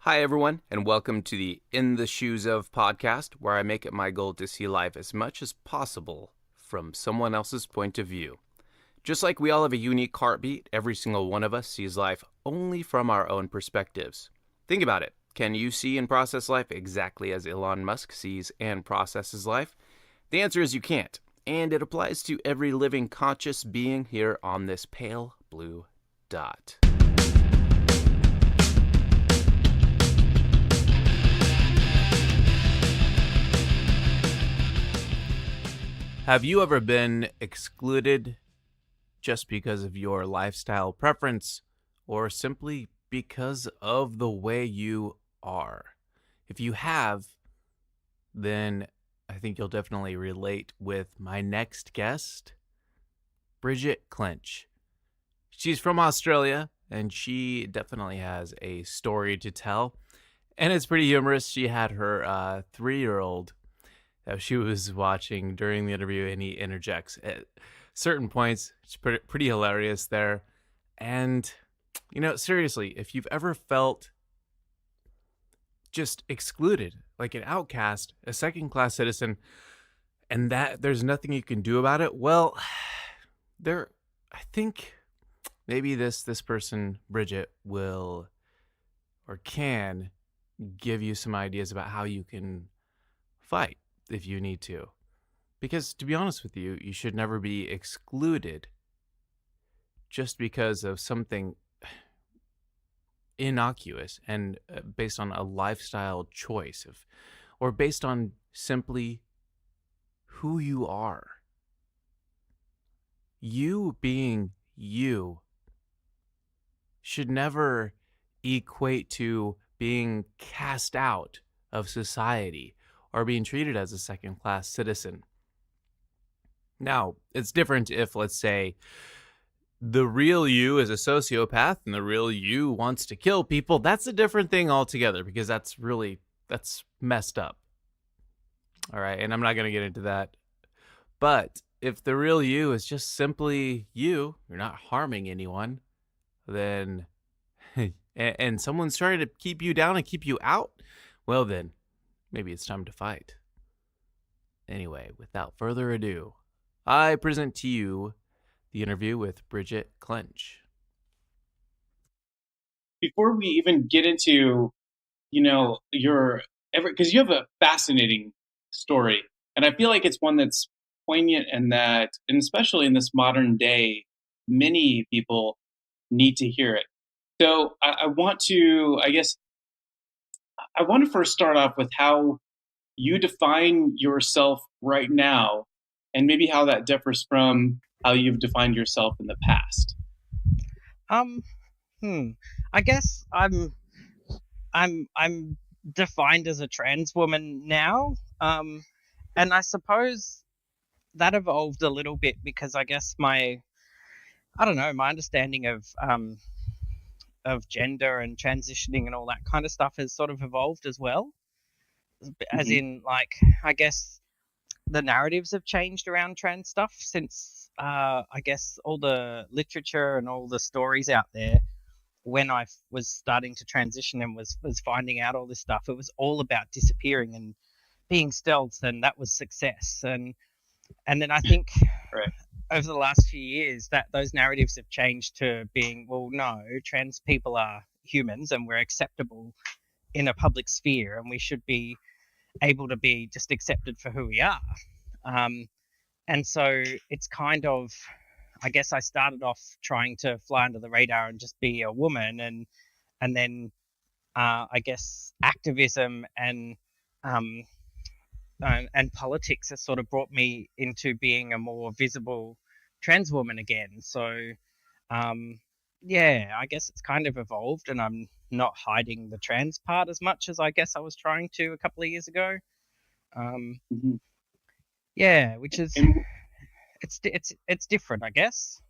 Hi, everyone, and welcome to the In the Shoes of podcast, where I make it my goal to see life as much as possible from someone else's point of view. Just like we all have a unique heartbeat, every single one of us sees life only from our own perspectives. Think about it. Can you see and process life exactly as Elon Musk sees and processes life? The answer is you can't, and it applies to every living conscious being here on this pale blue dot. Have you ever been excluded just because of your lifestyle preference or simply because of the way you are? If you have, then I think you'll definitely relate with my next guest, Bridget Clinch. She's from Australia and she definitely has a story to tell. And it's pretty humorous. She had her 3-year-old that she was watching during the interview, and he interjects at certain points. It's pretty hilarious there. And, seriously, if you've ever felt just excluded, like an outcast, a second-class citizen, and that there's nothing you can do about it, well, I think maybe this person, Bridget, will or can give you some ideas about how you can fight if you need to. Because to be honest with you, you should never be excluded just because of something innocuous and based on a lifestyle choice or based on simply who you are. You being you should never equate to being cast out of society or being treated as a second-class citizen. Now, it's different if, let's say, the real you is a sociopath and the real you wants to kill people. That's a different thing altogether, because that's messed up. All right, and I'm not going to get into that. But if the real you is just simply you're not harming anyone, then and someone's trying to keep you down and keep you out, well then, maybe it's time to fight. Anyway, without further ado, I present to you the interview with Bridget Clinch. Before we even get into, because you have a fascinating story, and I feel like it's one that's poignant and especially in this modern day, many people need to hear it. So I want to first start off with how you define yourself right now, and maybe how that differs from how you've defined yourself in the past. Um, I guess I'm defined as a trans woman now. And I suppose that evolved a little bit because I guess my understanding of gender and transitioning and all that kind of stuff has sort of evolved as well. As Hmm. in, like, I guess the narratives have changed around trans stuff since I guess all the literature and all the stories out there when I was starting to transition and was finding out all this stuff, it was all about disappearing and being stealth, and that was success. And then I think Right. over the last few years that those narratives have changed to being, well, no, trans people are humans and we're acceptable in a public sphere, and we should be able to be just accepted for who we are. Um, and so it's kind of, I guess I started off trying to fly under the radar and just be a woman, and then I guess activism um, and politics has sort of brought me into being a more visible trans woman again. So um, yeah, I guess it's kind of evolved, and I'm not hiding the trans part as much as I guess I was trying to a couple of years ago. Um, Hmm. yeah, which is And it's different, I guess.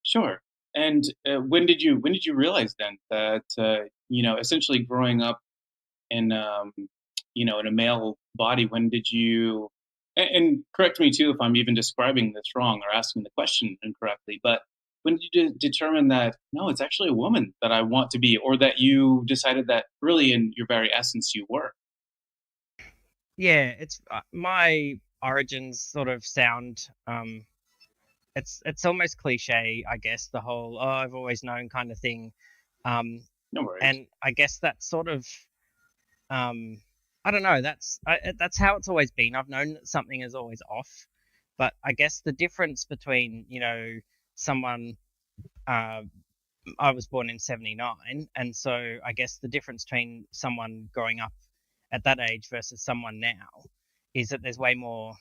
Sure. And when did you realize then that essentially growing up in in a male body? When did you? And correct me too if I'm even describing this wrong or asking the question incorrectly. But when did you determine that no, it's actually a woman that I want to be, or that you decided that really in your very essence you were? Yeah, it's my origins sort of sound it's almost cliche, I guess, the whole "oh, I've always known" kind of thing. Um, No worries. and I guess that's sort of I don't know. That's how it's always been. I've known that something is always off, but I guess the difference between someone uh, I was born in '79, and so I guess the difference between someone growing up at that age versus someone now is that there's way more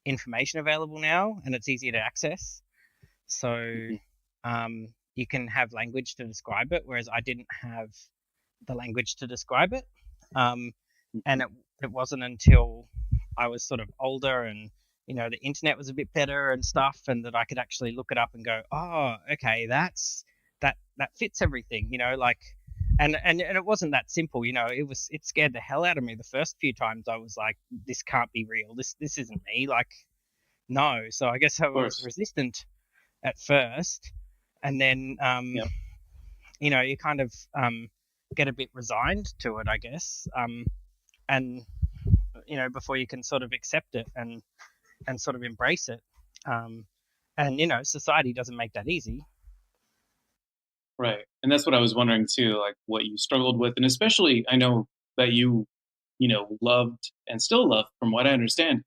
information available now, and it's easier to access. So Hmm. you can have language to describe it, whereas I didn't have the language to describe it. Um, and Hmm. it wasn't until I was sort of older and the internet was a bit better and stuff, and that I could actually look it up and go, oh, okay, that fits everything, like, and it wasn't that simple, it scared the hell out of me the first few times. I was like, this can't be real. This isn't me. Like, no. So I guess I Of was course. resistant at first, and then Yep. you kind of get a bit resigned to it, I guess, and before you can sort of accept it and sort of embrace it, um, and society doesn't make that easy. Right. And that's what I was wondering too, like what you struggled with. And especially, I know that loved and still love, from what I understand,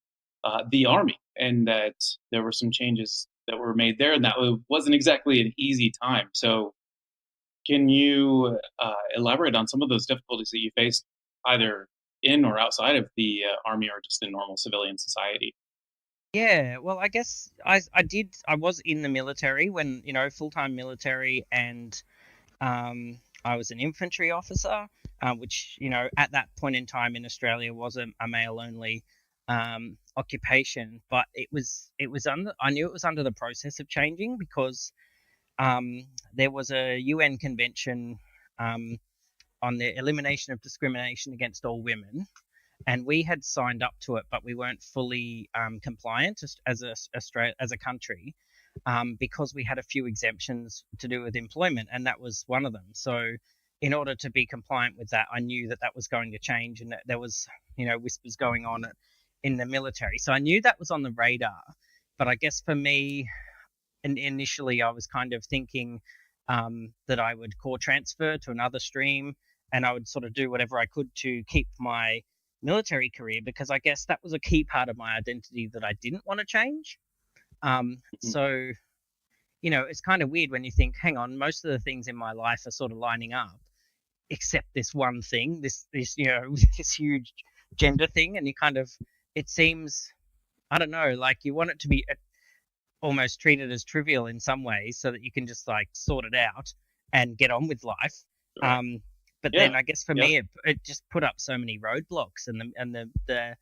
the army, and that there were some changes that were made there, and that wasn't exactly an easy time. So, can you elaborate on some of those difficulties that you faced, either in or outside of the army, or just in normal civilian society? Yeah, well, I guess I was in the military when, full-time military, and I was an infantry officer, which, at that point in time in Australia was a male-only occupation. But it was under I knew it was under the process of changing, because there was a UN convention um, on the elimination of discrimination against all women, and we had signed up to it, but we weren't fully compliant as a country, because we had a few exemptions to do with employment, and that was one of them. So, in order to be compliant with that, I knew that that was going to change, and that there was, whispers going on in the military. So I knew that was on the radar. But I guess for me, initially, I was kind of thinking that I would core transfer to another stream, and I would sort of do whatever I could to keep my military career, because I guess that was a key part of my identity that I didn't want to change. Mhm. So, it's kind of weird when you think, hang on, most of the things in my life are sort of lining up, except this one thing, this this huge gender thing, and you kind of, it seems, I don't know, like you want it to be almost treated as trivial in some ways, so that you can just like sort it out and get on with life. Sure. Um, but Yeah. then I guess for Yep. me, it just put up so many roadblocks, and the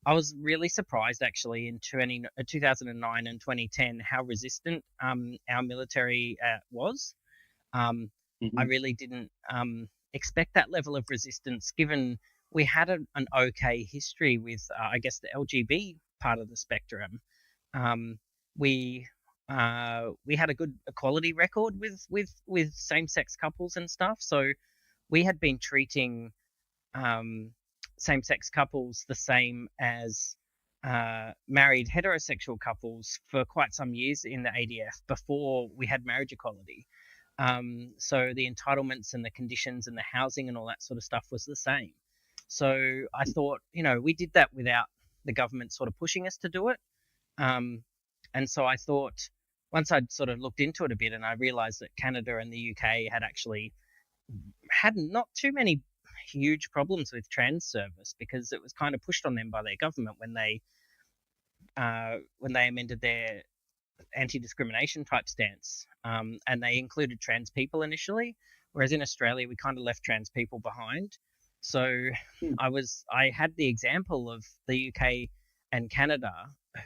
I was really surprised actually in 2009 and 2010 how resistant our military was. Um, I Hmm. really didn't expect that level of resistance, given we had an okay history with, I guess, the LGB part of the spectrum. Um, we we had a good equality record with same sex couples and stuff. So we had been treating um, same sex couples the same as married heterosexual couples for quite some years in the ADF before we had marriage equality. So the entitlements and the conditions and the housing and all that sort of stuff was the same. So I thought, we did that without the government sort of pushing us to do it. Um, and so I thought, once I'd sort of looked into it a bit, and I realized that Canada and the UK had actually had not too many huge problems with trans service, because it was kind of pushed on them by their government when they amended their anti-discrimination type stance, and they included trans people initially, whereas in Australia we kind of left trans people behind. So I had the example of the UK and Canada,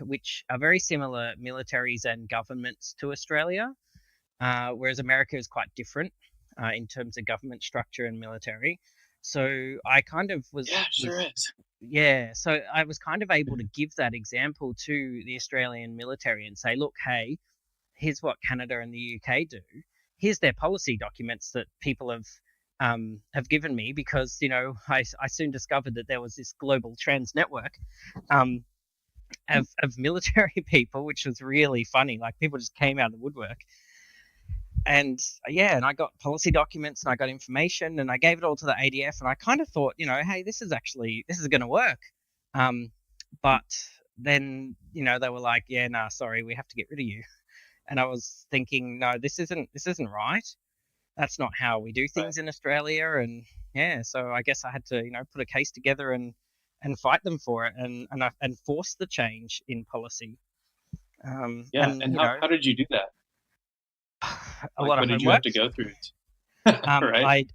which are very similar militaries and governments to Australia, whereas America is quite different in terms of government structure and military. So I kind of Yeah, was it sure was is. yeah, so I was kind of able to give that example to the Australian military and say, look, hey, here's what Canada and the UK do. Here's their policy documents that people have given me, because I soon discovered that there was this global trans network um, of military people, which was really funny. Like, people just came out of the woodwork, and yeah, and I got policy documents and I got information and I gave it all to the ADF, and I kind of thought, hey, this is going to work. But then, they were like, yeah, nah, sorry, we have to get rid of you. And I was thinking, no, this isn't right. That's not how we do Right. things in Australia. And yeah, so I guess I had to, put a case together and fight them for it, and force the change in policy. Yeah. And And how did you do that? a Like, lot of what did you have homework. to go through? Right.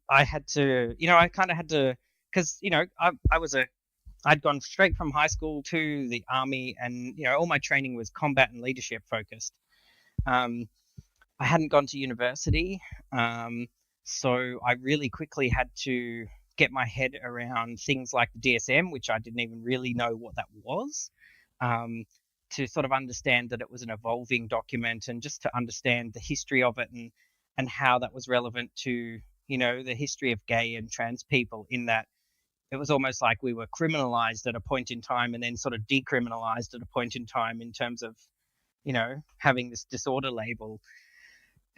I had to, I kind of had to, because I'd gone straight from high school to the army, and all my training was combat and leadership focused. Um, I hadn't gone to university, so I really quickly had to get my head around things like the DSM, which I didn't even really know what that was. Um, to sort of understand that it was an evolving document, and just to understand the history of it, and how that was relevant to the history of gay and trans people, in that it was almost like we were criminalized at a point in time and then sort of decriminalized at a point in time, in terms of having this disorder label.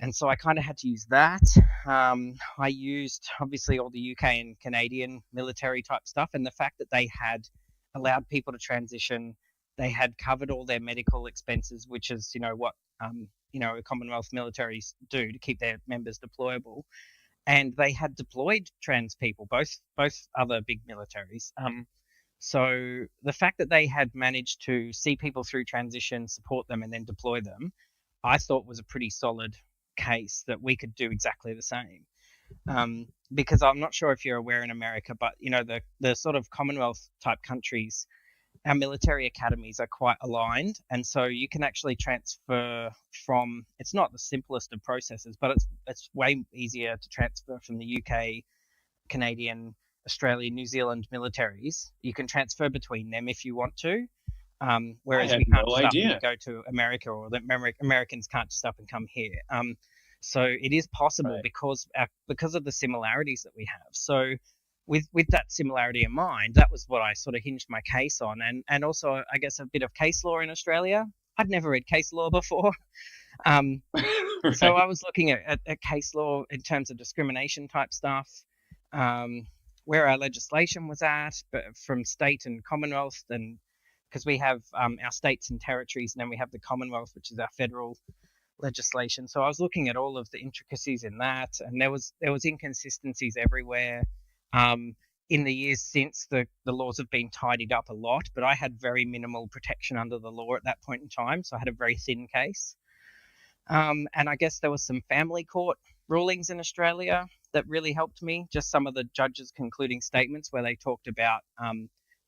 And so I kind of had to use that. I used, obviously, all the UK and Canadian military type stuff, and the fact that they had allowed people to transition, they had covered all their medical expenses, which is what Commonwealth militaries do to keep their members deployable, and they had deployed trans people, both other big militaries. So the fact that they had managed to see people through transition, support them, and then deploy them, I thought was a pretty solid case that we could do exactly the same. Because I'm not sure if you're aware in America, but the sort of Commonwealth type countries, our military academies are quite aligned, and so you can actually transfer from. It's not the simplest of processes, but it's way easier to transfer from the UK, Canadian, Australian, New Zealand militaries. You can transfer between them if you want to. I Whereas had we can't no just up and idea. go to America, or the Americans can't just up and come here. So it is possible, Right. because of the similarities that we have. So with that similarity in mind, that was what I sort of hinged my case on, and also, I guess, a bit of case law in Australia. I'd never read case law before. Um, so Right. I was looking at case law in terms of discrimination type stuff, um, where our legislation was at, but from state and Commonwealth, and because we have our states and territories, and then we have the Commonwealth, which is our federal legislation. So I was looking at all of the intricacies in that, and there was inconsistencies everywhere. Um, in the years since, the laws have been tidied up a lot, but I had very minimal protection under the law at that point in time, so I had a very thin case. And I guess there was some family court rulings in Australia that really helped me. Just some of the judges' concluding statements, where they talked about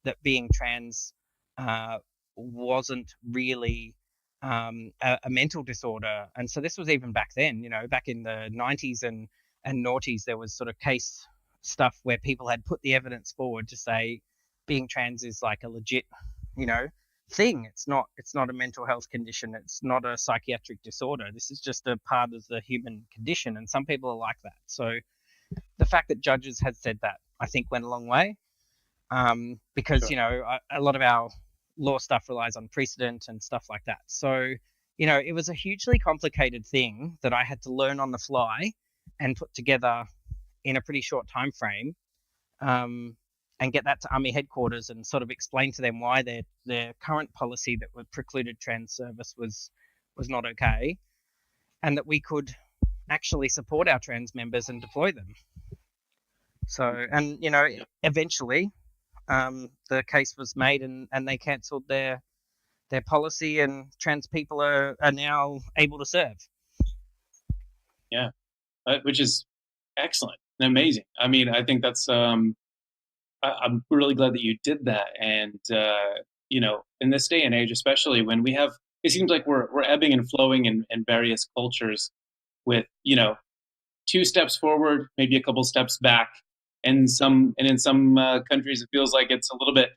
that being trans uh, wasn't really a mental disorder. And so this was even back then, back in the 90s and noughties, there was sort of case stuff where people had put the evidence forward to say being trans is like a legit, you know, thing. It's not a mental health condition. It's not a psychiatric disorder. This is just a part of the human condition, and some people are like that. So the fact that judges had said that, I think, went a long way. Because Sure. a lot of our law stuff relies on precedent and stuff like that. So it was a hugely complicated thing that I had to learn on the fly and put together in a pretty short time frame. Um, and get that to Army headquarters and sort of explain to them why their current policy that would precluded trans service was not okay, and that we could actually support our trans members and deploy them. So, and Yeah. eventually, the case was made, and they cancelled their policy, and trans people are now able to serve. Yeah. Which is excellent and amazing. I mean, I think that's I'm really glad that you did that. And in this day and age, especially when we have, it seems like we're ebbing and flowing in various cultures with two steps forward, maybe a couple steps back, and in some countries it feels like it's a little bit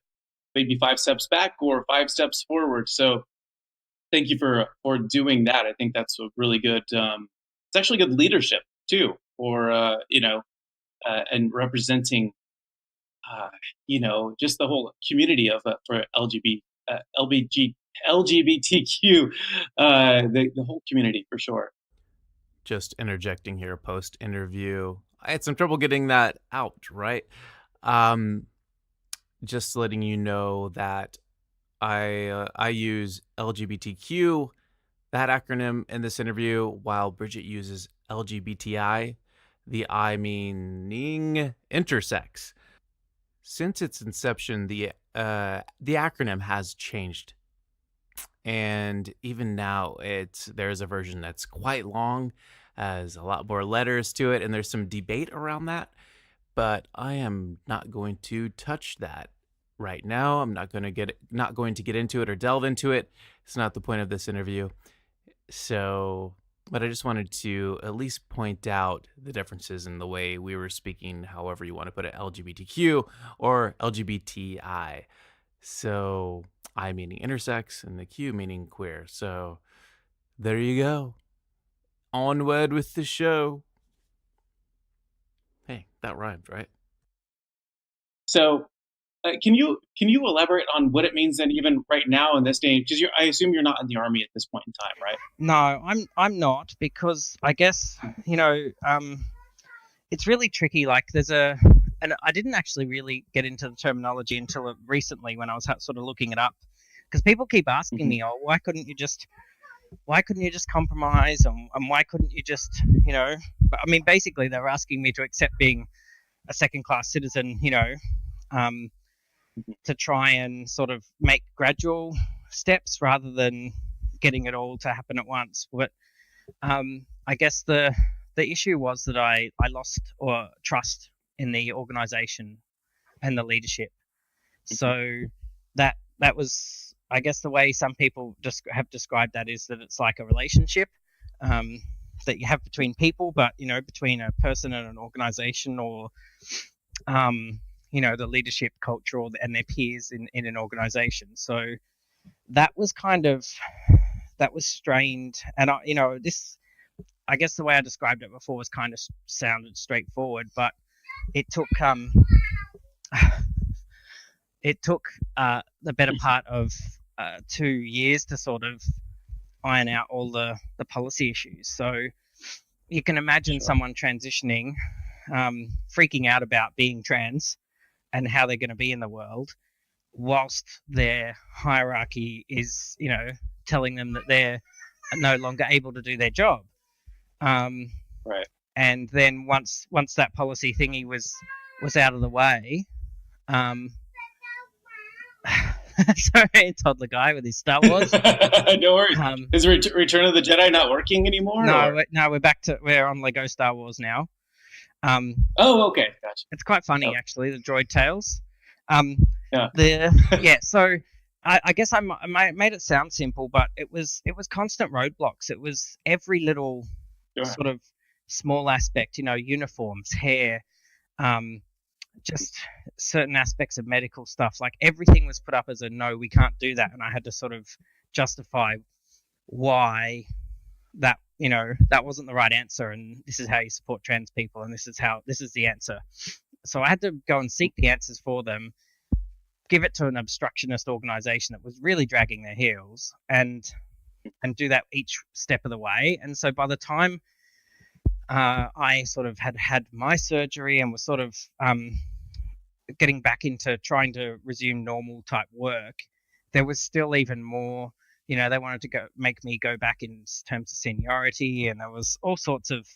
maybe five steps back or five steps forward. So thank you for doing that. I think that's a really good. It's actually good leadership too, for and representing uh, just the whole community of for LGBTQ, the whole community for sure. Just interjecting here post interview. I had some trouble getting that out, right? Um, just letting you know that I use LGBTQ, that acronym, in this interview, while Bridget uses LGBTI, the I meaning intersex. Since its inception, the acronym has changed, and even now there's a version that's quite long, has a lot more letters to it, and there's some debate around that. But I am not going to touch that right now. I'm not going to get into it or delve into it. It's not the point of this interview. So, but I just wanted to at least point out the differences in the way we were speaking, however you want to put it, LGBTQ or LGBTI. So, I meaning intersex and the Q meaning queer. So, there you go. Onward with the show. Hey, that rhymed, right? So, can you elaborate on what it means then, even right now in this day? Because I assume you're not in the army at this point in time, right? No, I'm not, because I guess it's really tricky. Like and I didn't actually really get into the terminology until recently when I was sort of looking it up, because people keep asking me, oh, why couldn't you just compromise, and why couldn't you just, but I mean, basically they were asking me to accept being a second class citizen, um, to try and sort of make gradual steps rather than getting it all to happen at once. But I guess the issue was that I lost or trust in the organization and the leadership. So that was, I guess, the way some people just have described that is that it's like a relationship that you have between people, but between a person and an organization, or the leadership culture and their peers in an organization. So that was strained, and I guess the way I described it before was kind of sounded straightforward, but it took the better part of 2 years to sort of iron out all the policy issues. So you can imagine someone transitioning, freaking out about being trans and how they're going to be in the world, whilst their hierarchy is, telling them that they're no longer able to do their job. Right. And then once that policy thingy was out of the way, sorry, toddler guy with his Star Wars. No worries. Is Return of the Jedi not working anymore? No, we're on Lego Star Wars now. Oh, okay, gotcha. It's quite funny, actually, the droid tales. Yeah. So I guess I made it sound simple, but it was constant roadblocks. It was every little sort of small aspect, uniforms, hair, just certain aspects of medical stuff. Like everything was put up as a no, we can't do that, and I had to sort of justify why that that wasn't the right answer, and this is how you support trans people, and this is the answer. So I had to go and seek the answers for them, give it to an obstructionist organization that was really dragging their heels, and do that each step of the way. And so by the time I sort of had my surgery and was sort of getting back into trying to resume normal type work, there was still even more. They wanted to make me go back in terms of seniority, and there was all sorts of.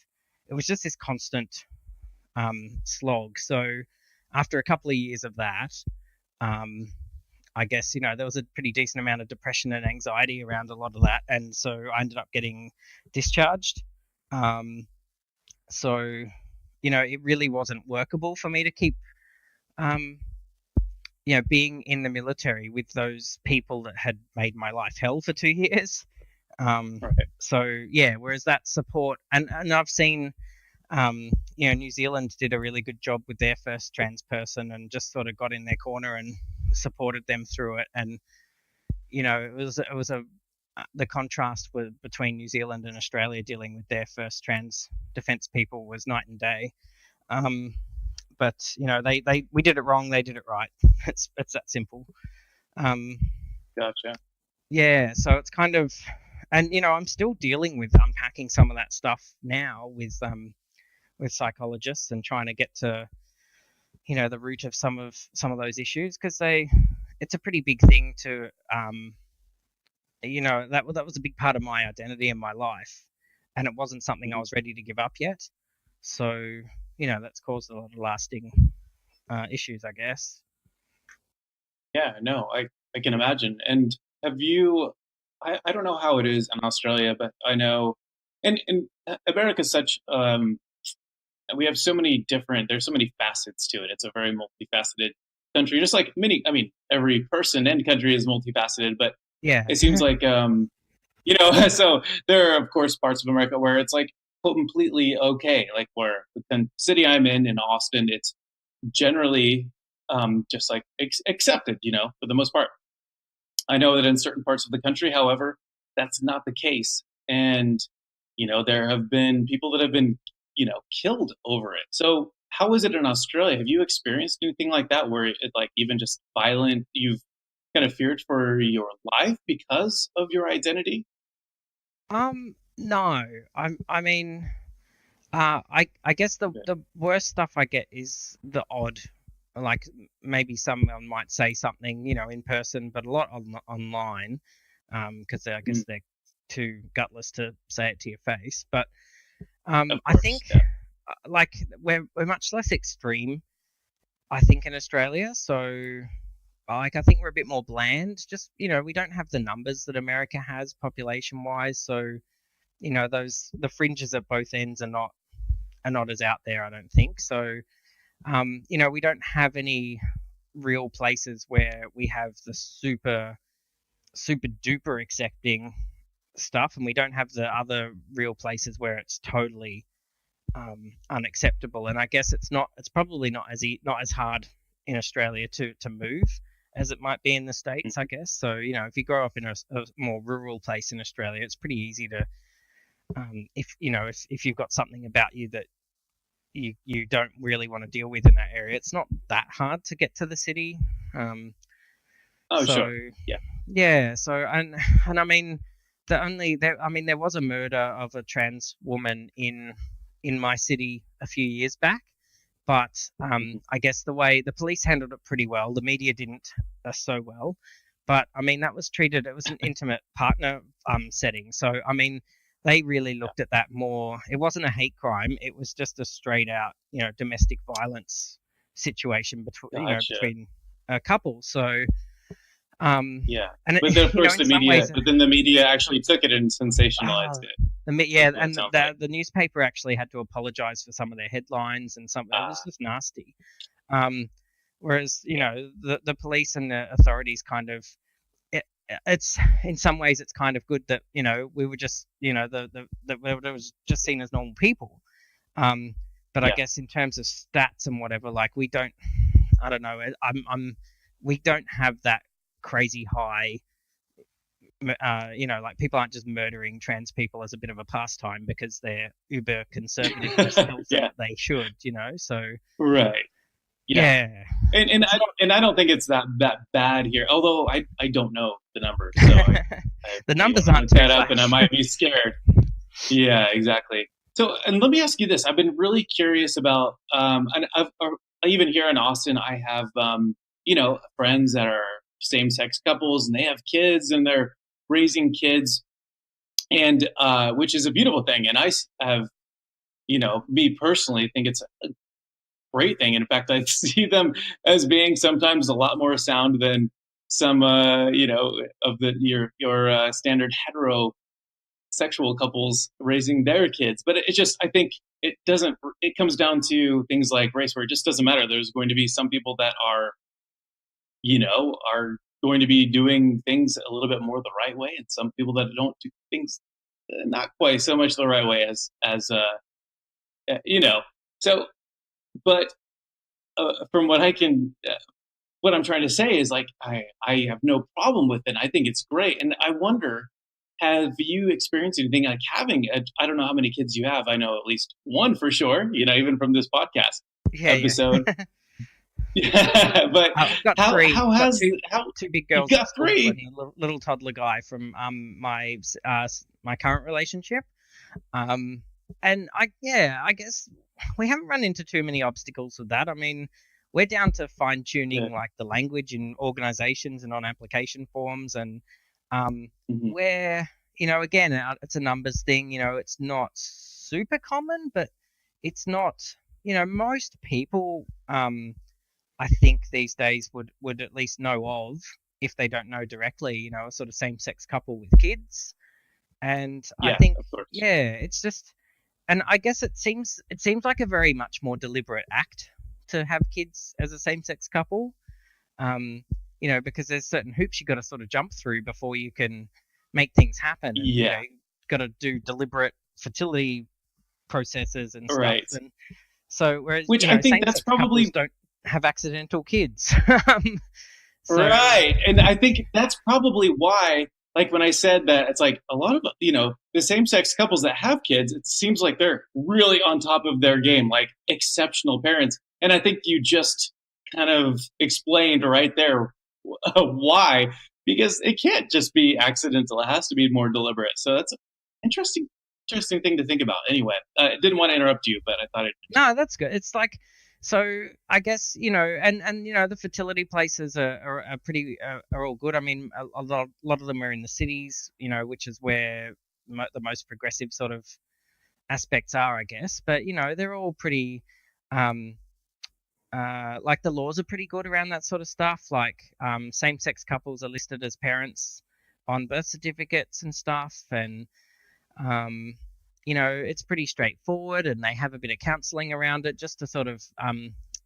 It was just this constant slog. So after a couple of years of that, I guess there was a pretty decent amount of depression and anxiety around a lot of that, and so I ended up getting discharged. So it really wasn't workable for me to keep being in the military with those people that had made my life hell for 2 years. Right. So yeah, whereas that support, and I've seen, New Zealand did a really good job with their first trans person, and just sort of got in their corner and supported them through it. And it was the contrast between New Zealand and Australia dealing with their first trans defence people was night and day. Um, but they we did it wrong, they did it right. It's that simple. Um, Gotcha. yeah, so it's kind of, and I'm still dealing with unpacking some of that stuff now with psychologists and trying to get to the root of some of those issues, because it's a pretty big thing to that was a big part of my identity in my life, and it wasn't something I Mhm. was ready to give up yet. So that's caused a lot of lasting issues, I guess. Yeah, no, I can imagine. And have you? I don't know how it is in Australia, but I know, and America's such we have so many different. There's so many facets to it. It's a very multifaceted country, just like many. I mean, every person and country is multifaceted, but Yeah. it seems like so there are of course parts of America where it's like completely okay, like where the city I'm in Austin, it's generally just like accepted, for the most part. I know that in certain parts of the country, however, that's not the case. And, there have been people that have been, killed over it. So, how is it in Australia? Have you experienced anything like that where it, like, even just violent, you've kind of feared for your life because of your identity? No. I mean, I guess the Okay. the worst stuff I get is the odd, like maybe someone might say something, in person, but a lot online, because I Mm, guess they're too gutless to say it to your face. But of I think course. Yeah. like we're much less extreme, I think, in Australia. So like I think we're a bit more bland. Just we don't have the numbers that America has population wise. So those the fringes at both ends are not as out there, I don't think. So we don't have any real places where we have the super duper accepting stuff, and we don't have the other real places where it's totally unacceptable. And I guess it's probably not as hard in Australia to move as it might be in the States, I Mhm. guess. So if you grow up in a more rural place in Australia, it's pretty easy to if you've got something about you that you don't really want to deal with in that area, it's not that hard to get to the city. Um, Oh, so sure. Yeah. yeah, so and I mean there was a murder of a trans woman in my city a few years back, but Mhm. I guess the way the police handled it pretty well, the media didn't so well. But I mean, that was treated. It was an intimate partner setting, so I mean, they really Yeah. looked at that more. It wasn't a hate crime; it was just a straight out, domestic violence situation Gotcha. between a couple. So, um, Yeah. and it, But then, of course, in some ways, but then the media actually took it and sensationalized ah, it, yeah, it and sounds like. the newspaper actually had to apologize for some of their headlines, and some it was Ah, just nasty. Um, whereas yeah. the police and the authorities kind of it, it's in some ways it's kind of good that we were just it was just seen as normal people. Um, but I Yeah. guess in terms of stats and whatever, like we don't, I don't know, we don't have that crazy high. Like people aren't just murdering trans people as a bit of a pastime because their uber conservativeness tells them Yeah. that they should, so Right. Yeah. yeah. And I don't think it's that bad here. Although I don't know the numbers, so I The may want numbers to aren't look too that up, and I flash. might be scared. Yeah, exactly. So, and let me ask you this: I've been really curious about, and even here in Austin, I have, friends that are same-sex couples, and they have kids, and they're raising kids, and which is a beautiful thing. And have, me personally, think it's a great thing. In fact, I see them as being sometimes a lot more sound than some, of your standard hetero sexual couples raising their kids. But it just, I think it doesn't, it comes down to things like race where it just doesn't matter. There's going to be some people that are going to be doing things a little bit more the right way, and some people that don't do things not quite so much the right way you know. So, but from what I can, what I'm trying to say is like, I have no problem with it. I think it's great. And I wonder, have you experienced anything like having I don't know how many kids you have. I know at least one for sure, even from this podcast Yeah, yeah. episode. Yeah, but I've got three. how I've got has how two big you've girls at got school and three? a little toddler guy from my current relationship. Um, and I guess we haven't run into too many obstacles with that. I mean, we're down to fine Yeah. tuning like the language in organizations and on application forms, and um, Mhm. where again, it's a numbers thing. It's not super common, but it's not. Most people, I think these days would at least know of, if they don't know directly, a sort of same sex couple with kids. And I Yeah, think, of course. yeah, it's just, and I guess it seems like a very much more deliberate act to have kids as a same sex couple. Um, because there's certain hoops you got to sort of jump through before you can make things happen, and Yeah, you got to do deliberate fertility processes and stuff. right. And so, whereas Which I think same that's sex couples probably don't have accidental kids. So right. And I think that's probably why, like when I said that, it's like a lot of, the same sex couples that have kids, it seems like they're really on top of their game, like exceptional parents. And I think you just kind of explained right there why, because it can't just be accidental. It has to be more deliberate. So that's an interesting thing to think about. Anyway, I didn't want to interrupt you, but I thought I'd mention no, that's good. It's like, so I guess and the fertility places are pretty are all good. I mean, a lot of them are in the cities, which is where the most progressive sort of aspects are, I guess. But they're all pretty, um, like the laws are pretty good around that sort of stuff. Like, same-sex couples are listed as parents on birth certificates and stuff, and um, it's pretty straightforward, and they have a bit of counselling around it just to sort of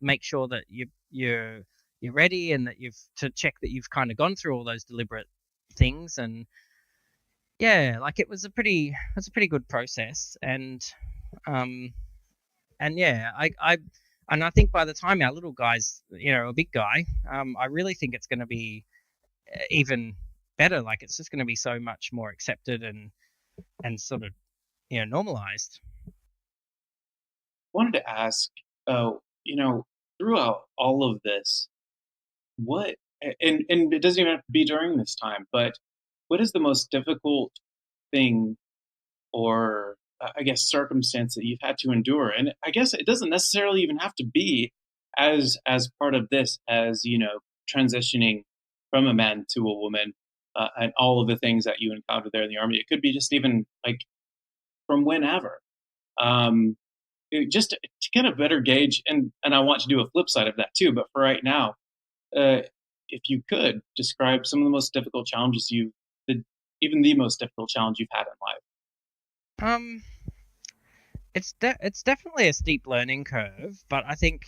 make sure that you're ready, and that you've to check that you've kind of gone through all those deliberate things. And yeah, like it was a pretty good process. Um and yeah, I think by the time our little guy's a big guy, I really think it's going to be even better. Like, it's just going to be so much more accepted and sort of normalized. wanted to ask, uh, throughout all of this, what and it doesn't even have to be during this time, but what is the most difficult thing or I guess circumstance that you've had to endure? And I guess it doesn't necessarily even have to be as part of this as transitioning from a man to a woman, and all of the things that you encountered there in the army. It could be just even like from whenever. Um, just to get a better gauge, and I want to do a flip side of that too. But for right now, uh, if you could describe some of the most difficult challenges the, even the most difficult challenge you've had in life. Um, it's definitely a steep learning curve, but I think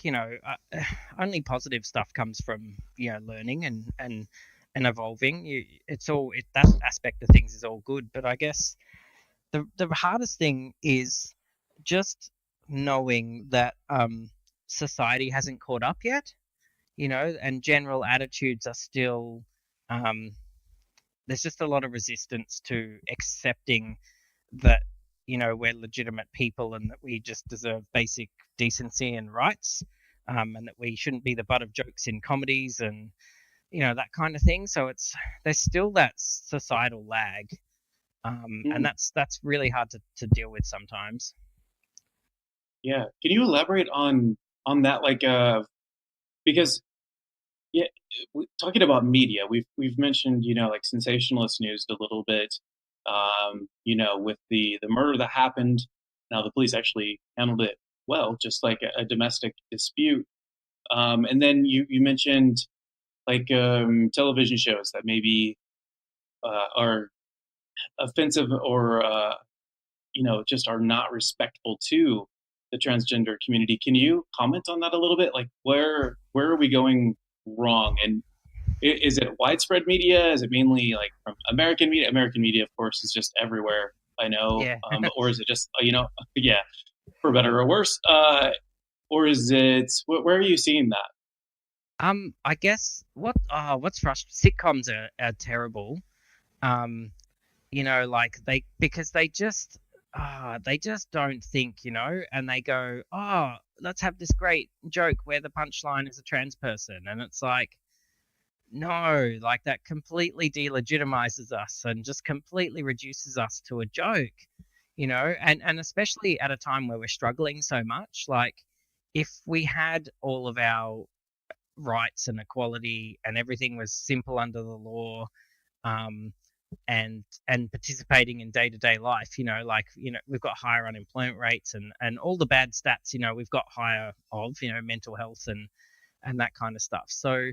only positive stuff comes from learning and evolving. That aspect of things is all good, but I guess the hardest thing is just knowing that society hasn't caught up yet, and general attitudes are still, um, there's just a lot of resistance to accepting that we're legitimate people, and that we just deserve basic decency and rights, and that we shouldn't be the butt of jokes in comedies, and that kind of thing. So there's still that societal lag, and Mm, that's really hard to deal with sometimes. yeah, can you elaborate on that? Like, because yeah, talking about media, we've mentioned like sensationalist news a little bit. With the murder that happened. Now the police actually handled it well, just like a domestic dispute. And then you mentioned like television shows that maybe are offensive or just are not respectful to the transgender community. Can you comment on that a little bit? Like where are we going wrong? And is it widespread media? Is it mainly like from American media? American media, of course, is just everywhere. I know. Yeah. Or is it just yeah, for better or worse? Or is it where are you seeing that? I guess what's frustrating, sitcoms are terrible. Um, like because they just don't think, and they go, oh, let's have this great joke where the punchline is a trans person, and it's like, no, like that completely delegitimizes us and just completely reduces us to a joke, and especially at a time where we're struggling so much. Like, if we had all of our rights and equality and everything was simple under the law, um, and participating in day-to-day life, like, we've got higher unemployment rates, and all the bad stats, we've got higher of, mental health and that kind of stuff. So,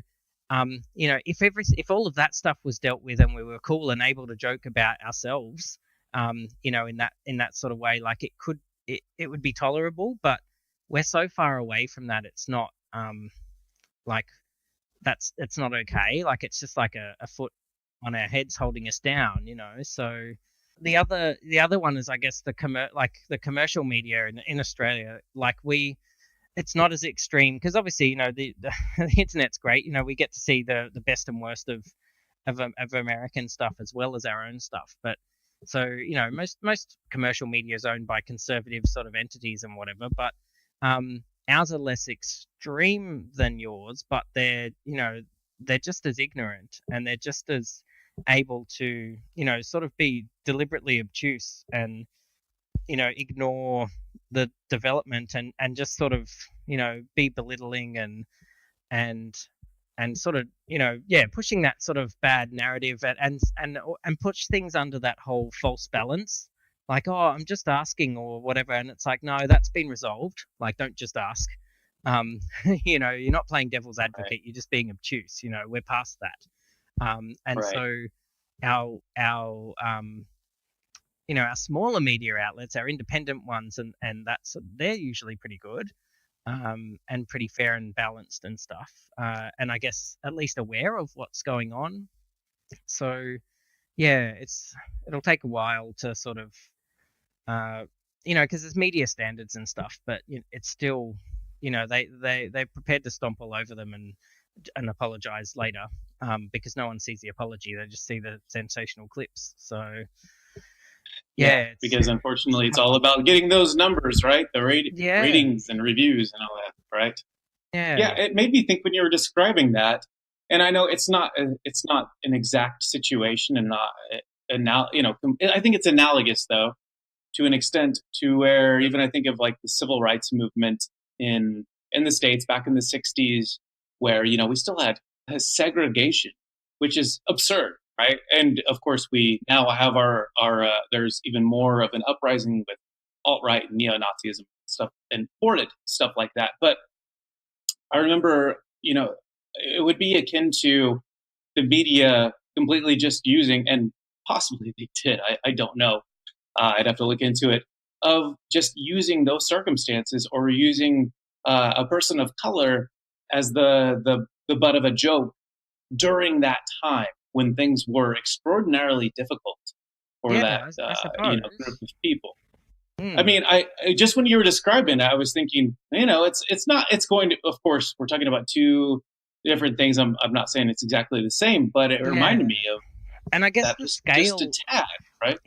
if all of that stuff was dealt with and we were cool and able to joke about ourselves, in that sort of way, like, it would be tolerable. But we're so far away from that, it's not, like, it's not okay. Like, it's just like a foot on our heads holding us down, So the other one is, I guess, the commercial media in Australia. Like, it's not as extreme because obviously, the internet's great. We get to see the best and worst of American stuff as well as our own stuff. But so, most commercial media is owned by conservative sort of entities and whatever. But ours are less extreme than yours, but they're just as ignorant, and they're just as able to, sort of be deliberately obtuse and, ignore the development, and just sort of, be belittling and and sort of, yeah, pushing that sort of bad narrative, and push things under that whole false balance. Like, oh, I'm just asking or whatever, and it's like, no, that's been resolved. Like, don't just ask. You're not playing devil's Right. advocate. You're just being obtuse. We're past that. And Right. so our smaller media outlets, our independent ones, and they're usually pretty good, and pretty fair and balanced and stuff, and I guess at least aware of what's going on. So yeah, it'll take a while to sort of, because there's media standards and stuff, but it's still, they're prepared to stomp all over them and apologize later, because no one sees the apology; they just see the sensational clips. So Yeah, yeah, because it's a unfortunately, it's tough all one. about getting those numbers, right? The Yeah, ratings and reviews and all that, right? Yeah, yeah, it made me think when you were describing that, and I know it's not an exact situation and not I think it's analogous though to an extent to where even I think of like the civil rights movement in in the states back in the 60s where we still had segregation, which is absurd, right? And of course we now have our there's even more of an uprising with alt-right and neo-Nazism stuff and imported stuff like that. But I remember, it would be akin to the media completely just using, and possibly they did, I don't know, I'd have to look into it, of just using those circumstances or using a person of color as the butt of a joke during that time when things were extraordinarily difficult for that yeah. I group suppose. of people. I Hmm. mean, just when you were describing it, I was thinking, it's not, it's going to, of course, we're talking about two different things. I'm not saying it's exactly the same, but it reminded Yeah, me of and I guess that the just a scale, tad, right?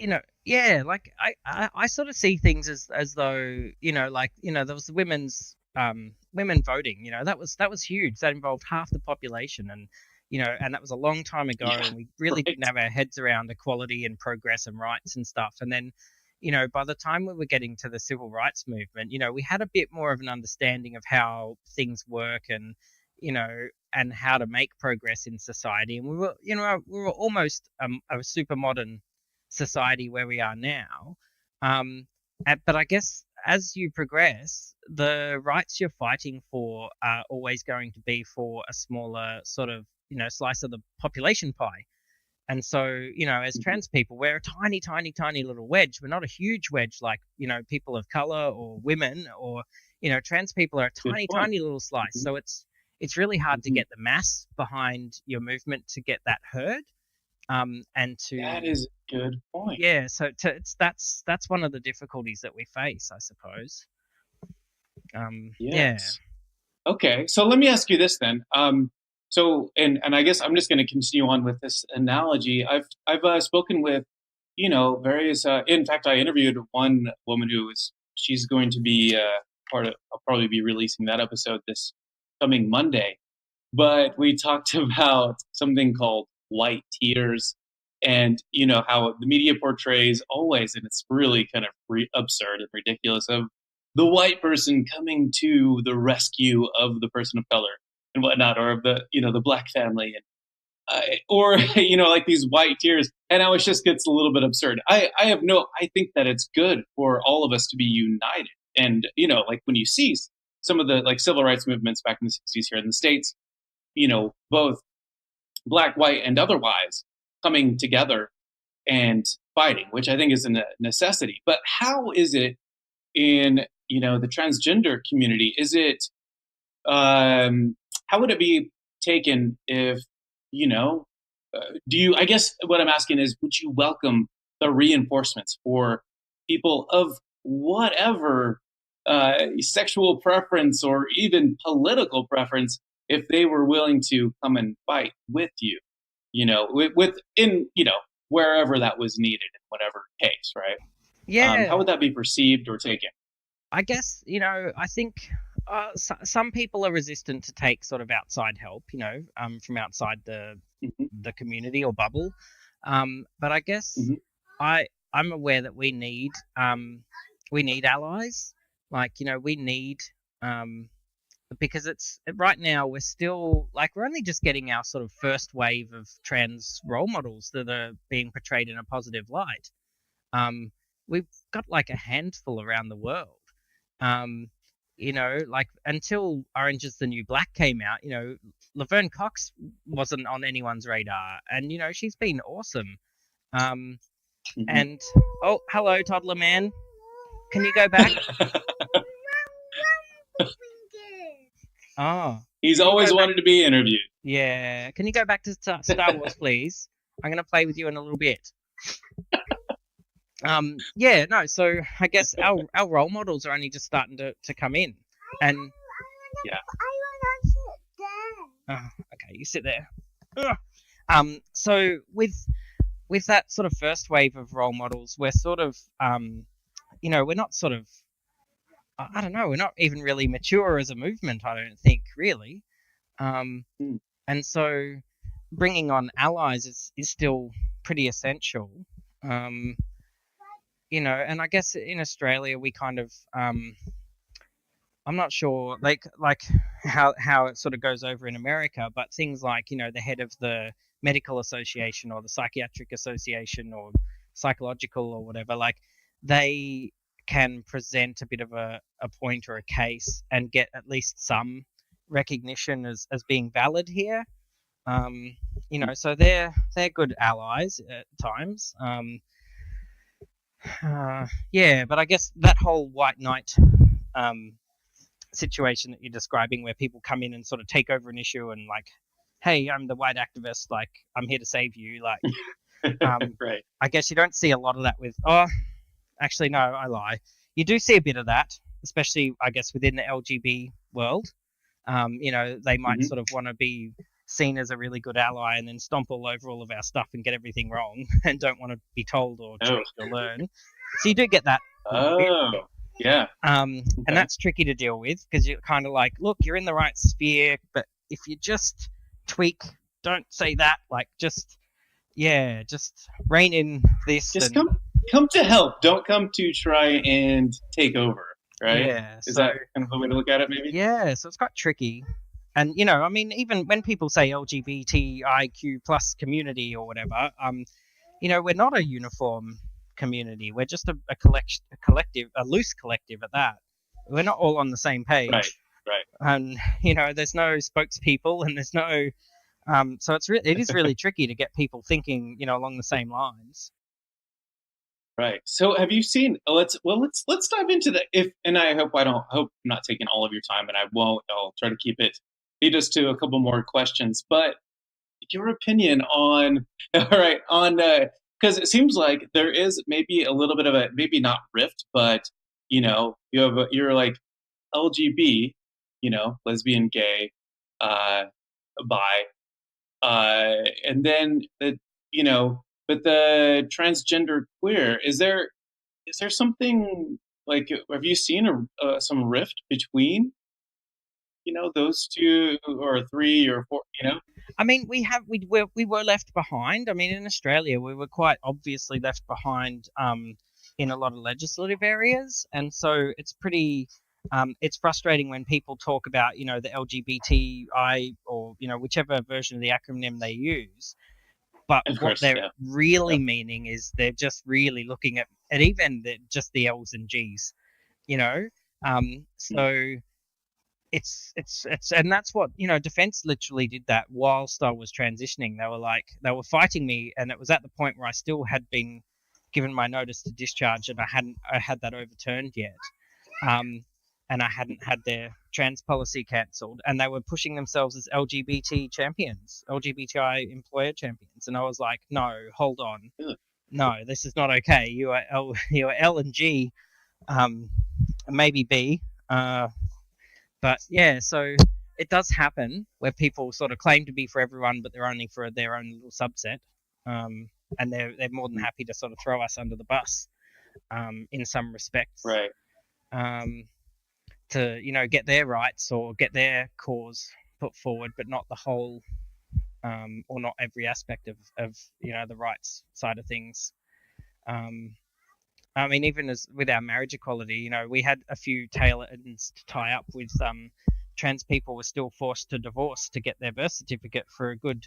yeah, like I sort of see things as though, like, there was women voting. That was huge. That involved half the population, and that was a long time ago, Yeah, and we really right. didn't have our heads around equality and progress and rights and stuff. And then, by the time we were getting to the civil rights movement, we had a bit more of an understanding of how things work, and how to make progress in society. And we were almost, a super modern society where we are now. Um, but I guess as you progress, the rights you're fighting for are always going to be for a smaller sort of, slice of the population pie. And so, as Mhm. trans people, we're a tiny, tiny, tiny little wedge. We're not a huge wedge like, people of color or women, or, trans people are a Good tiny, point. tiny little slice. Mhm. So it's really hard to Mhm. get the mass behind your movement to get that heard. And That to is a good point. Yeah, so that's one of the difficulties that we face, I suppose. Yeah, Yes. Okay, so let me ask you this then. So, and I guess I'm just going to continue on with this analogy. I've spoken with various. In fact, I interviewed one woman she's going to be part of. I'll probably be releasing that episode this coming Monday. But we talked about something called white tears, and how the media portrays always, and it's really kind of absurd and ridiculous, of the white person coming to the rescue of the person of color and whatnot, or of the black family, and or like these white tears, and now it just gets a little bit absurd. I think that it's good for all of us to be united, and like when you see some of the like civil rights movements back in the 60s here in the States, both black, white, and otherwise coming together and fighting, which I think is a necessity. But how is it in the transgender community? Is it how would it be taken if you know do you, I guess what I'm asking is, would you welcome the reinforcements for people of whatever sexual preference or even political preference, if they were willing to come and fight with you, within wherever that was needed in whatever case, right? How Yeah, would that be perceived or taken? I guess, I think some people are resistant to take sort of outside help, from outside Hmm. the community or bubble. But I guess Hmm. I'm aware that we need allies. Like, we need because it's right now we're still like we're only just getting our sort of first wave of trans role models that are being portrayed in a positive light. Um, we've got like a handful around the world. Um, like until Orange is the New Black came out, Laverne Cox wasn't on anyone's radar, and she's been awesome. Um, Hmm. and oh, hello, toddler man. Can you go back? Oh, He's can you go always back? wanted to be interviewed. Yeah, can you go back to Star Wars, please? I'm gonna play with you in a little bit. Yeah, no. So I guess our role models are only just starting to come in, and Yeah. oh, okay, you sit there. Ugh. So with that sort of first wave of role models, we're sort of we're not sort of I don't know, we're not even really mature as a movement. I don't think really. Um, Mm. and so bringing on allies is still pretty essential. Um, and I guess in Australia we kind of I'm not sure like how it sort of goes over in America, but things like the head of the medical association or the psychiatric association or psychological or whatever, like they can present a bit of a point or a case and get at least some recognition as being valid here. Um, so they're good allies at times. Yeah, but I guess that whole white knight um, situation that you're describing, where people come in and sort of take over an issue and like, hey, I'm the white activist, like I'm here to save you. Like, Right. I guess you don't see a lot of that with. Oh, actually, no, I lie. You do see a bit of that, especially I guess within the LGB world. They might Hmm. sort of want to be seen as a really good ally and then stomp all over all of our stuff and get everything wrong and don't want to be told or Oh. treated or learn. So you do get that a little bit. Oh. Yeah. And Okay. that's tricky to deal with because you're kind of like, look, you're in the right sphere, but if you just tweak, don't say that, like just rein in this Just and come to help. Don't come to try and take over. Right? yeah. Is So that kind of a way to look at it? Maybe. yeah, so it's quite tricky. And I mean, even when people say LGBTIQ plus community or whatever, we're not a uniform community. We're just a collective, a loose collective at that. We're not all on the same Right. page, Right. and there's no spokespeople, and there's no. So it is really tricky to get people thinking, along the same lines. Right. So have you seen? Let's dive into the if. And I hope I'm not taking all of your time, and I won't. I'll try to lead us to a couple more questions. But your opinion on all right on because it seems like there is maybe a little bit of a, maybe not rift, but you're like LGB, lesbian, gay, uh bi, and then the you know But the transgender queer, is there something like, have you seen some rift between, those two or three or four, I mean, we were left behind. I mean, in Australia, we were quite obviously left behind in a lot of legislative areas, and so it's frustrating when people talk about the LGBTI or whichever version of the acronym they use. But Of what course, they're yeah. really Yep. meaning is they're just really looking at even just the L's and G's, you know. Mm. So it's and that's what defense literally did that whilst I was transitioning. They were fighting me, and it was at the point where I still had been given my notice to discharge, and I had that overturned yet. And I hadn't had their trans policy cancelled, and they were pushing themselves as LGBT champions, LGBTI employer champions, and I was like, no, hold on, Really? no, this is not okay. You are L and G, maybe B, but yeah, so it does happen where people sort of claim to be for everyone, but they're only for their own little subset, and they're more than happy to sort of throw us under the bus in some respects. Right. Um, to get their rights or get their cause put forward, but not the whole or not every aspect of the rights side of things. Um, I mean, even as with our marriage equality, we had a few tail ends to tie up with. Trans people were still forced to divorce to get their birth certificate for a good.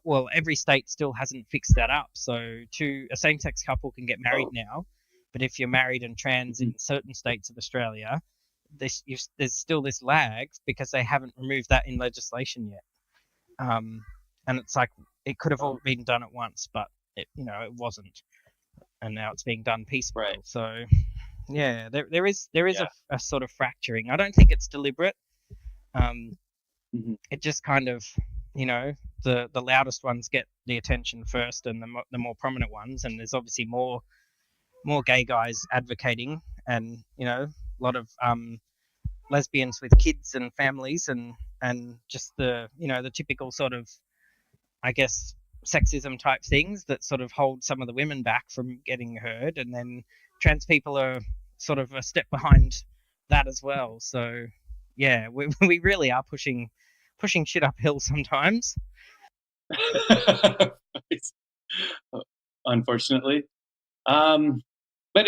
Well, every state still hasn't fixed that up. So, a same-sex couple can get married Oh. now, but if you're married and trans in certain states of Australia, there's still this lag because they haven't removed that in legislation yet. And it's like it could have all been done at once, but it wasn't, and now it's being done piecemeal. Right. So yeah, there is Yeah. a sort of fracturing. I don't think it's deliberate. Mhm. It just kind of the loudest ones get the attention first, and the more prominent ones, and there's obviously more gay guys advocating, and a lot of lesbians with kids and families, and just the typical sort of, I guess, sexism type things that sort of hold some of the women back from getting heard, and then trans people are sort of a step behind that as well. So yeah, we really are pushing shit uphill sometimes. Unfortunately. But